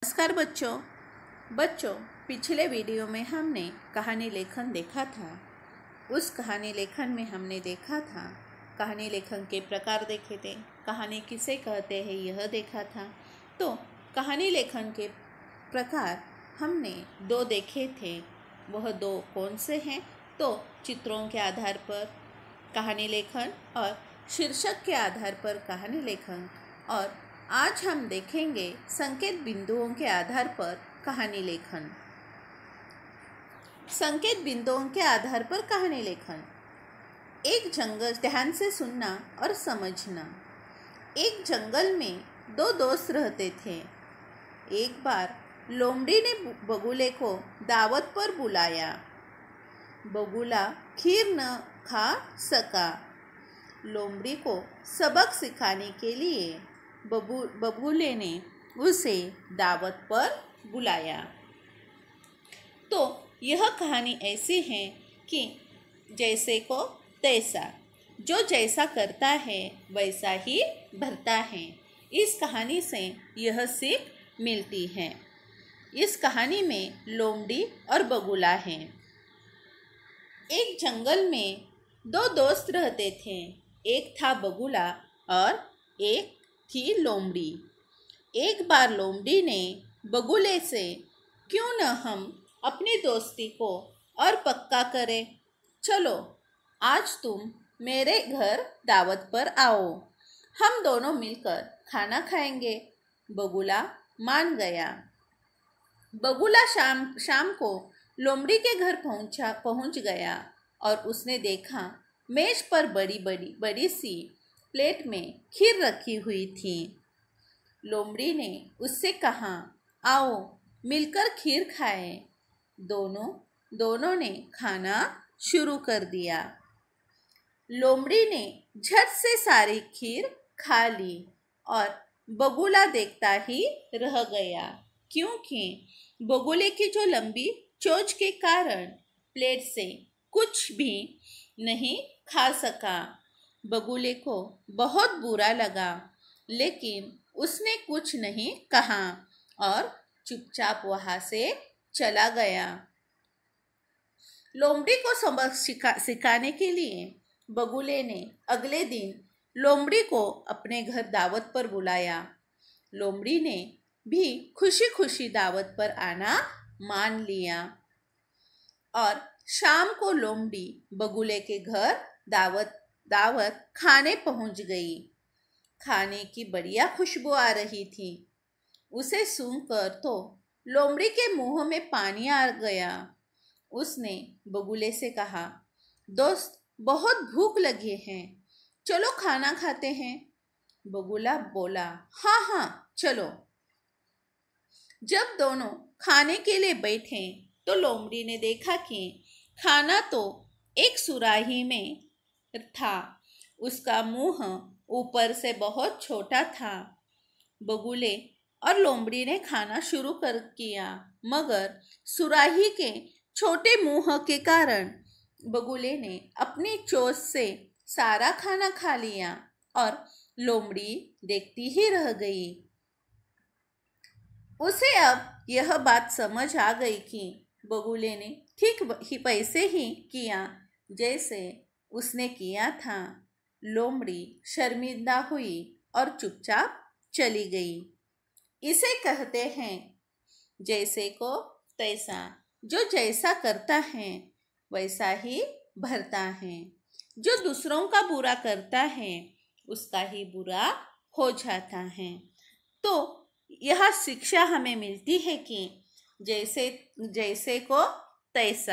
नमस्कार बच्चों पिछले वीडियो में हमने कहानी लेखन देखा था। उस कहानी लेखन में हमने देखा था, कहानी लेखन के प्रकार देखे थे, कहानी किसे कहते हैं यह देखा था। तो कहानी लेखन के प्रकार हमने 2 देखे थे। वह 2 कौन से हैं? तो चित्रों के आधार पर कहानी लेखन और शीर्षक के आधार पर कहानी लेखन। और आज हम देखेंगे संकेत बिंदुओं के आधार पर कहानी लेखन। संकेत बिंदुओं के आधार पर कहानी लेखन। एक जंगल, ध्यान से सुनना और समझना। एक जंगल में 2 दोस्त रहते थे। एक बार लोमड़ी ने बगुले को दावत पर बुलाया। बगुला खीर न खा सका। लोमड़ी को सबक सिखाने के लिए बगुले ने उसे दावत पर बुलाया। तो यह कहानी ऐसी है कि जैसे को तैसा, जो जैसा करता है वैसा ही भरता है। इस कहानी से यह सीख मिलती है। इस कहानी में लोमड़ी और बगुला हैं। एक जंगल में 2 दोस्त रहते थे। एक था बगुला और एक थी लोमड़ी। एक बार लोमड़ी ने बगुले से, क्यों न हम अपनी दोस्ती को और पक्का करें? चलो आज तुम मेरे घर दावत पर आओ, हम दोनों मिलकर खाना खाएंगे। बगुला मान गया। बगुला शाम को लोमड़ी के घर पहुंच गया और उसने देखा मेज पर बड़ी सी प्लेट में खीर रखी हुई थी। लोमड़ी ने उससे कहा, आओ मिलकर खीर खाएं। दोनों ने खाना शुरू कर दिया। लोमड़ी ने झट से सारी खीर खा ली और बगुला देखता ही रह गया, क्योंकि बगुले की जो लंबी चोंच के कारण प्लेट से कुछ भी नहीं खा सका। बगुले को बहुत बुरा लगा, लेकिन उसने कुछ नहीं कहा और चुपचाप वहां से चला गया। लोमड़ी को सबक सिखाने के लिए बगुले ने अगले दिन लोमड़ी को अपने घर दावत पर बुलाया। लोमड़ी ने भी खुशी खुशी दावत पर आना मान लिया और शाम को लोमड़ी बगुले के घर दावत खाने पहुंच गई। खाने की बढ़िया खुशबू आ रही थी। उसे सूंघकर तो लोमड़ी के मुंह में पानी आ गया। उसने बगुले से कहा, दोस्त बहुत भूख लगी है, चलो खाना खाते हैं। बगुला बोला, हाँ चलो। जब दोनों खाने के लिए बैठे तो लोमड़ी ने देखा कि खाना तो एक सुराही में था। उसका मुंह ऊपर से बहुत छोटा था। बगुले और लोमड़ी ने खाना शुरू कर किया, मगर सुराही के छोटे मुंह के कारण बगुले ने अपनी चोंच से सारा खाना खा लिया और लोमड़ी देखती ही रह गई। उसे अब यह बात समझ आ गई कि बगुले ने ठीक वैसे ही किया जैसे उसने किया था। लोमड़ी शर्मिंदा हुई और चुपचाप चली गई। इसे कहते हैं जैसे को तैसा, जो जैसा करता है वैसा ही भरता है। जो दूसरों का बुरा करता है उसका ही बुरा हो जाता है। तो यह शिक्षा हमें मिलती है कि जैसे को तैसा।